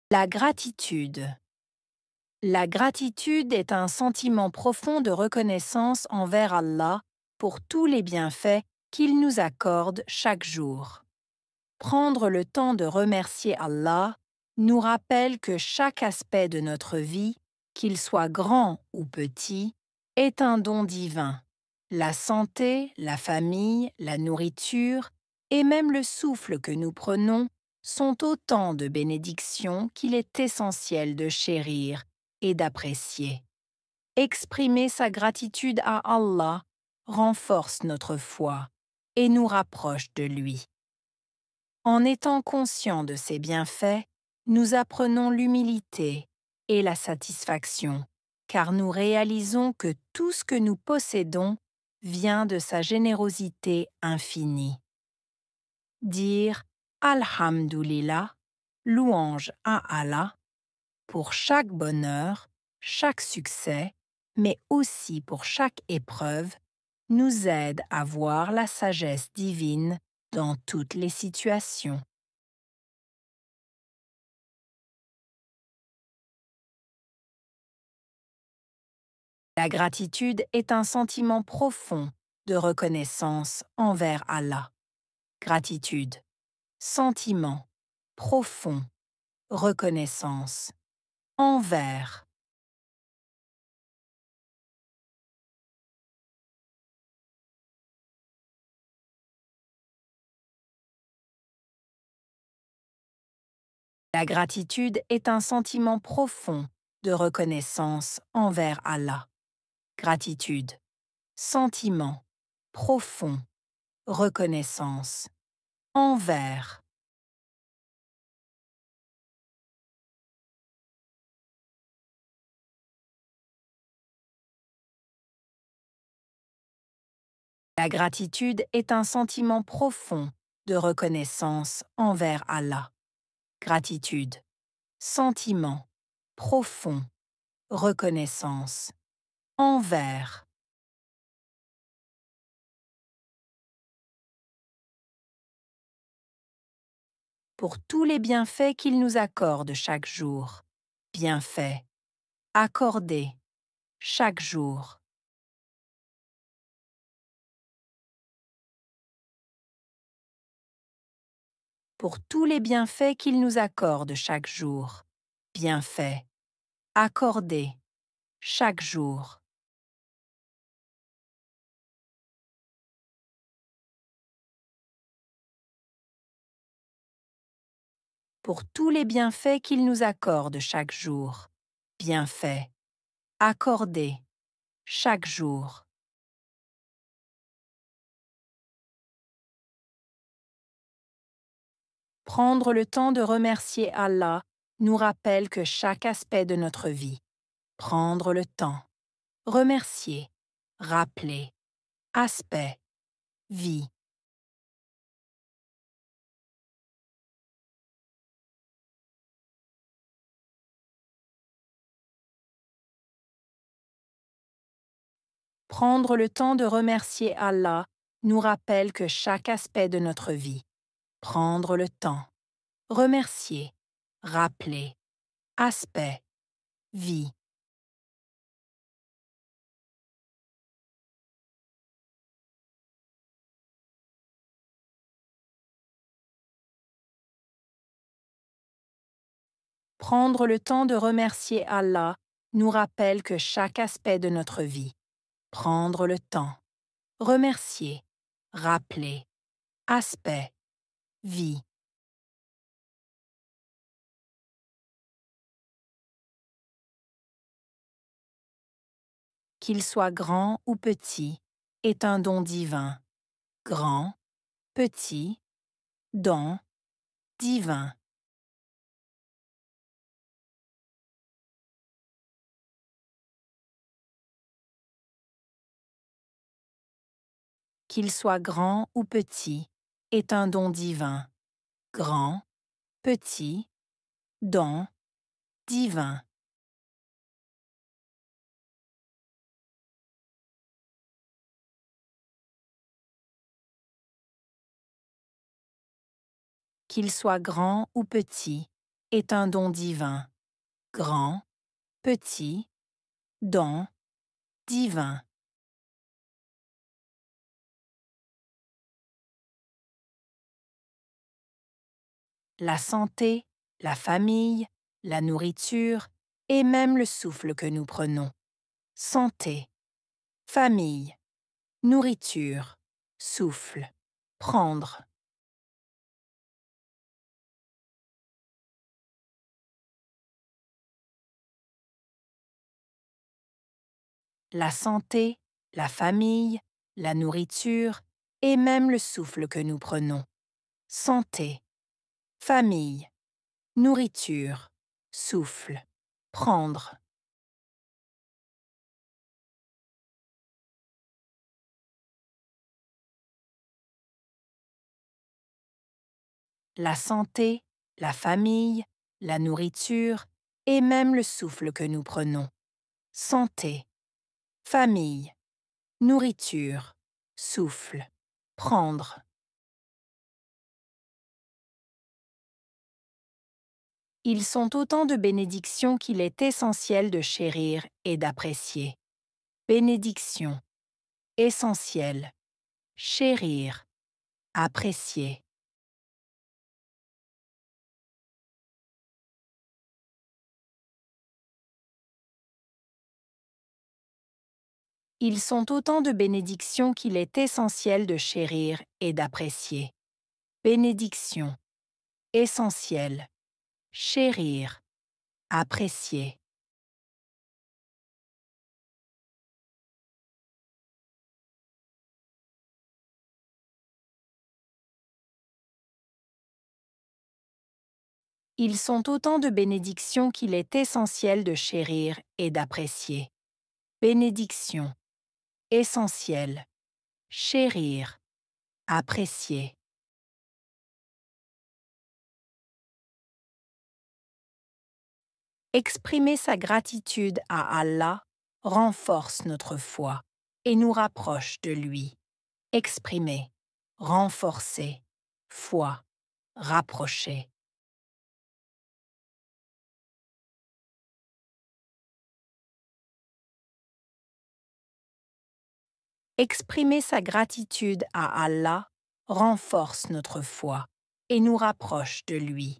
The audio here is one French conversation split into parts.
La gratitude. La gratitude est un sentiment profond de reconnaissance envers Allah pour tous les bienfaits qu'il nous accorde chaque jour. Prendre le temps de remercier Allah nous rappelle que chaque aspect de notre vie, qu'il soit grand ou petit, est un don divin. La santé, la famille, la nourriture et même le souffle que nous prenons sont autant de bénédictions qu'il est essentiel de chérir et d'apprécier. Exprimer sa gratitude à Allah renforce notre foi et nous rapproche de lui. En étant conscients de ces bienfaits, nous apprenons l'humilité et la satisfaction, car nous réalisons que tout ce que nous possédons vient de sa générosité infinie. Dire Alhamdulillah, louange à Allah, pour chaque bonheur, chaque succès, mais aussi pour chaque épreuve, nous aide à voir la sagesse divine dans toutes les situations. La gratitude est un sentiment profond de reconnaissance envers Allah. Gratitude, sentiment, profond, reconnaissance, envers. La gratitude est un sentiment profond de reconnaissance envers Allah. Gratitude, sentiment, profond, reconnaissance, envers. La gratitude est un sentiment profond de reconnaissance envers Allah. Gratitude, sentiment, profond, reconnaissance, envers. Pour tous les bienfaits qu'il nous accorde chaque jour. Bienfaits, accordés, chaque jour. Pour tous les bienfaits qu'il nous accorde chaque jour. Bienfaits, accordés, chaque jour. Pour tous les bienfaits qu'il nous accorde chaque jour. Bienfaits, accordés, chaque jour. Prendre le temps de remercier Allah nous rappelle que chaque aspect de notre vie. Prendre le temps. Remercier. Rappeler. Aspect. Vie. Prendre le temps de remercier Allah nous rappelle que chaque aspect de notre vie. Prendre le temps. Remercier. Rappeler. Aspect. Vie. Prendre le temps de remercier Allah nous rappelle que chaque aspect de notre vie. Prendre le temps. Remercier. Rappeler. Aspect. Vie. Qu'il soit grand ou petit, est un don divin. Grand, petit, don, divin. Qu'il soit grand ou petit, est un don divin. Grand, petit, don, divin. Qu'il soit grand ou petit, est un don divin. Grand, petit, don, divin. La santé, la famille, la nourriture et même le souffle que nous prenons. Santé, famille, nourriture, souffle, prendre. La santé, la famille, la nourriture et même le souffle que nous prenons. Santé, famille, nourriture, souffle, prendre. La santé, la famille, la nourriture et même le souffle que nous prenons. Santé, famille, nourriture, souffle, prendre. Ils sont autant de bénédictions qu'il est essentiel de chérir et d'apprécier. Bénédiction, essentiel, chérir, apprécier. Ils sont autant de bénédictions qu'il est essentiel de chérir et d'apprécier. Bénédiction, essentiel, chérir, apprécier. Ils sont autant de bénédictions qu'il est essentiel de chérir et d'apprécier. Bénédiction, essentiel, chérir, apprécier. Exprimer sa gratitude à Allah renforce notre foi et nous rapproche de lui. Exprimer, renforcer, foi, rapprocher. Exprimer sa gratitude à Allah renforce notre foi et nous rapproche de lui.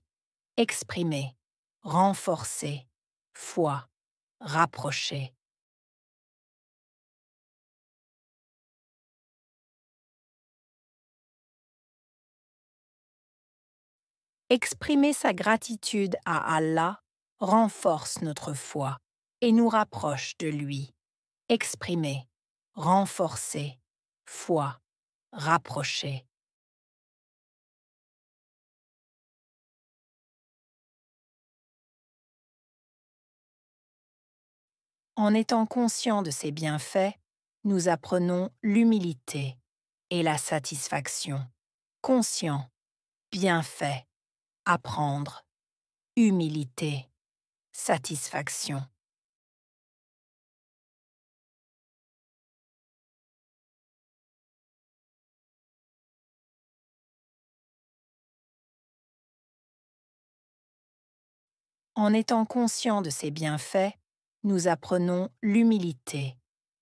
Exprimer, renforcer, foi, rapprocher. Exprimer sa gratitude à Allah renforce notre foi et nous rapproche de lui. Exprimer, renforcer, foi, rapprocher. En étant conscients de ces bienfaits, nous apprenons l'humilité et la satisfaction. Conscient, bienfait, apprendre, humilité, satisfaction. En étant conscients de ces bienfaits, nous apprenons l'humilité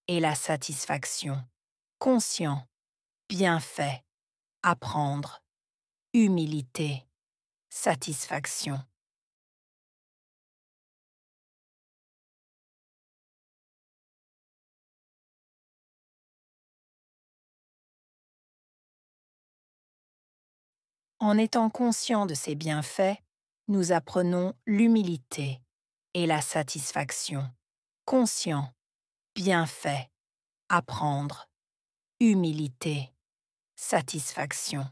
et la satisfaction. Conscient, bienfait, apprendre, humilité, satisfaction. En étant conscients de ces bienfaits, nous apprenons l'humilité et la satisfaction. Conscient, bienfait, apprendre, humilité, satisfaction.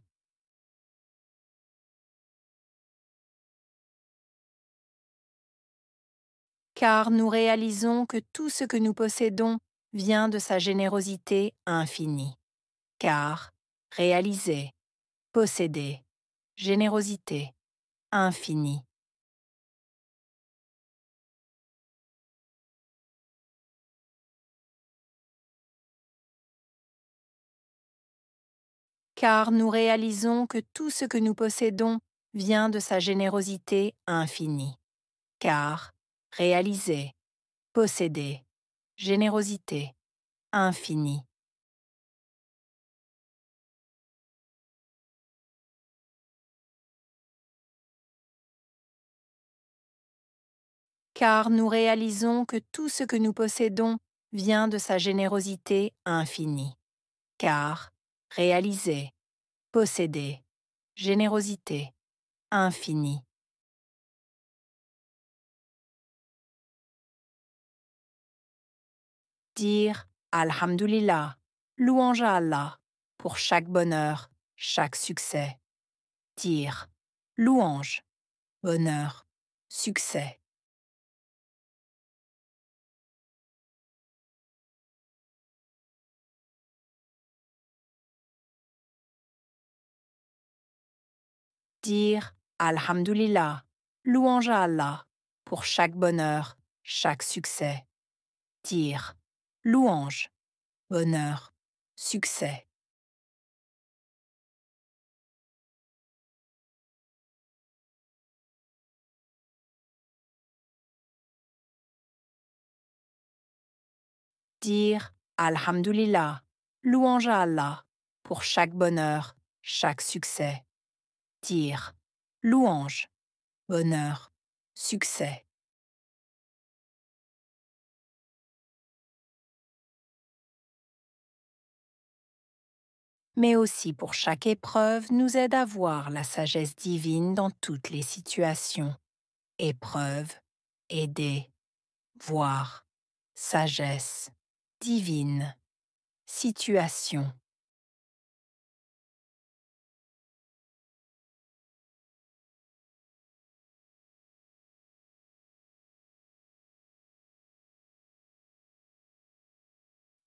Car nous réalisons que tout ce que nous possédons vient de sa générosité infinie. Car réaliser, posséder, générosité infinie. Car nous réalisons que tout ce que nous possédons vient de sa générosité infinie. Car réaliser, posséder, générosité infinie. Car nous réalisons que tout ce que nous possédons vient de sa générosité infinie. Car réaliser, posséder, générosité infinie. Dire Alhamdulillah, louange à Allah, pour chaque bonheur, chaque succès. Dire louange, bonheur, succès. Dire Alhamdulillah, louange à Allah, pour chaque bonheur, chaque succès. Dire louange, bonheur, succès. Dire Alhamdulillah, louange à Allah, pour chaque bonheur, chaque succès. Dire louange, bonheur, succès. Mais aussi pour chaque épreuve nous aide à voir la sagesse divine dans toutes les situations. Épreuve, aider, voir, sagesse, divine, situation.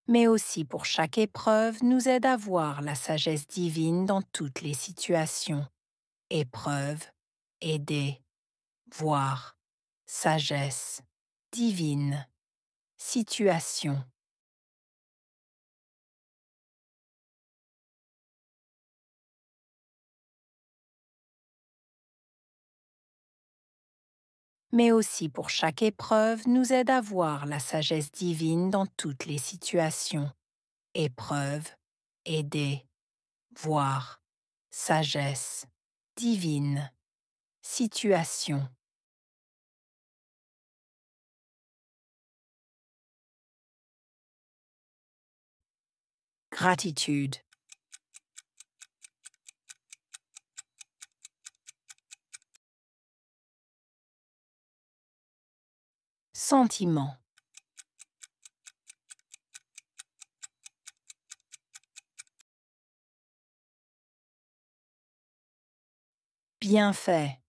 Mais aussi pour chaque épreuve nous aide à voir la sagesse divine dans toutes les situations. Épreuve, aider, voir, sagesse, divine, situation. Mais aussi pour chaque épreuve nous aide à voir la sagesse divine dans toutes les situations. Épreuve, aider, voir, sagesse, divine, situation. Gratitude. Sentiment. Bienfait.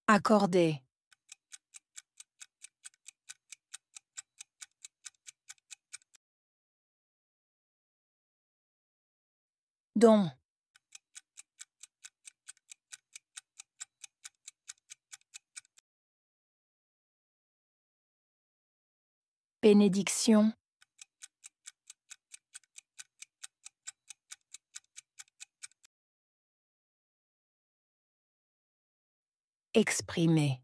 Accorder. Don. Bénédiction. Exprimer.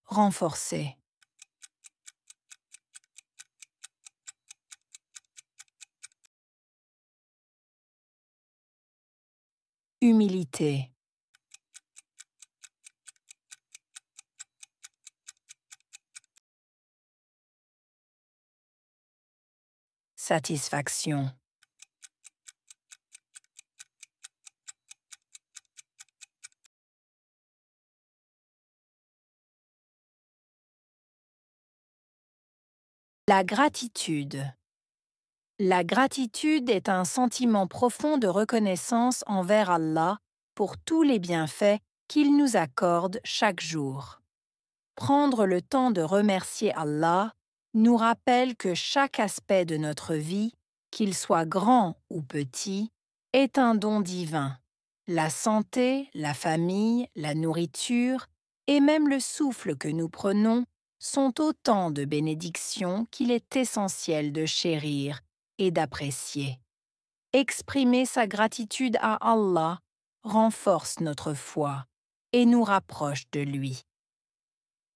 Renforcer. Humilité. Satisfaction. La gratitude. La gratitude est un sentiment profond de reconnaissance envers Allah pour tous les bienfaits qu'il nous accorde chaque jour. Prendre le temps de remercier Allah nous rappelle que chaque aspect de notre vie, qu'il soit grand ou petit, est un don divin La santé, la famille, la nourriture et même le souffle que nous prenons sont autant de bénédictions qu'il est essentiel de chérir et d'apprécier. Exprimer sa gratitude à Allah renforce notre foi et nous rapproche de lui.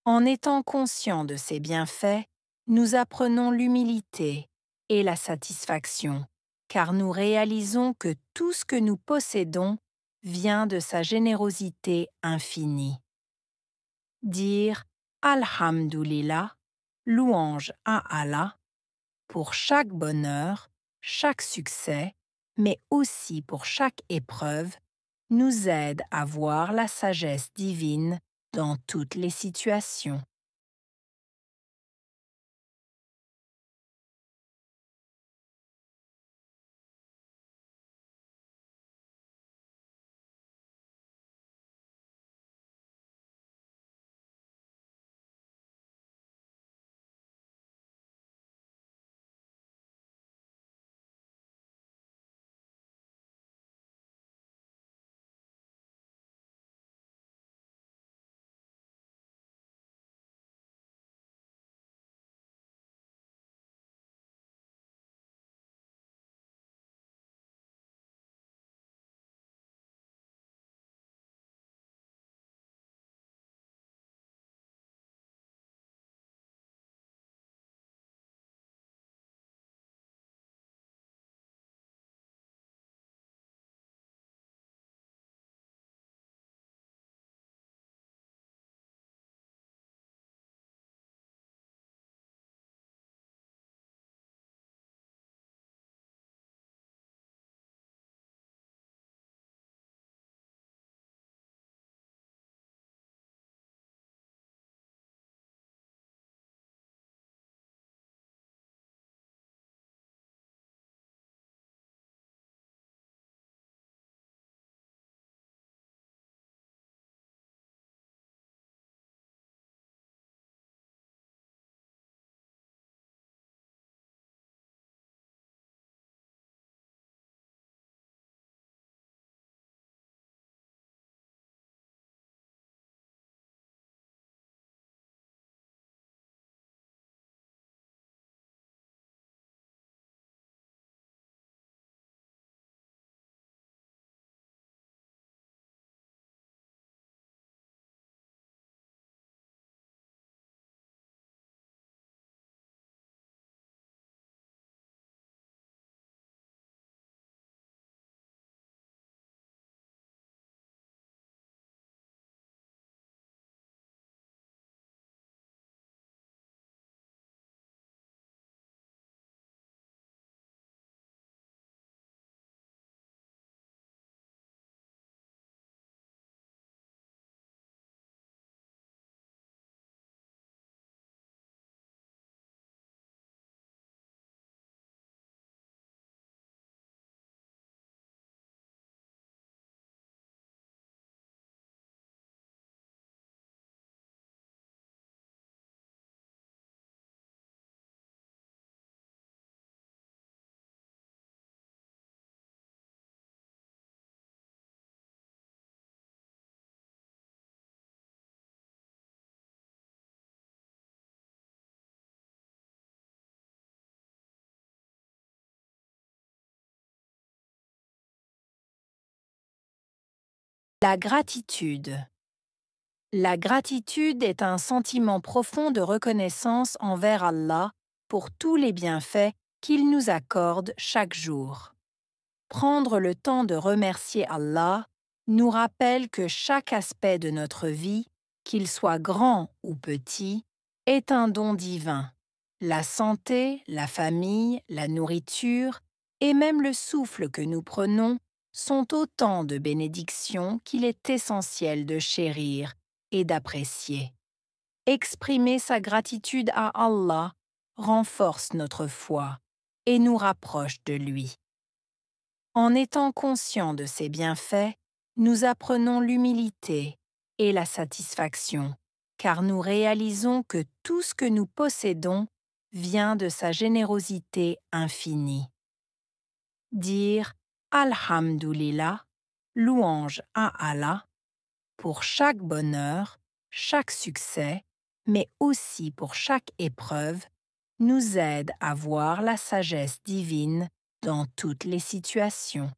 En étant conscients de ses bienfaits, nous apprenons l'humilité et la satisfaction, car nous réalisons que tout ce que nous possédons vient de sa générosité infinie. Dire Alhamdulillah, louange à Allah, pour chaque bonheur, chaque succès, mais aussi pour chaque épreuve, nous aide à voir la sagesse divine dans toutes les situations. La gratitude. La gratitude est un sentiment profond de reconnaissance envers Allah pour tous les bienfaits qu'il nous accorde chaque jour. Prendre le temps de remercier Allah nous rappelle que chaque aspect de notre vie, qu'il soit grand ou petit, est un don divin. La santé, la famille, la nourriture et même le souffle que nous prenons sont autant de bénédictions qu'il est essentiel de chérir et d'apprécier. Exprimer sa gratitude à Allah renforce notre foi et nous rapproche de lui. En étant conscients de ses bienfaits, nous apprenons l'humilité et la satisfaction, car nous réalisons que tout ce que nous possédons vient de sa générosité infinie. Dire Alhamdulillah, louange à Allah pour chaque bonheur, chaque succès, mais aussi pour chaque épreuve, nous aide à voir la sagesse divine dans toutes les situations.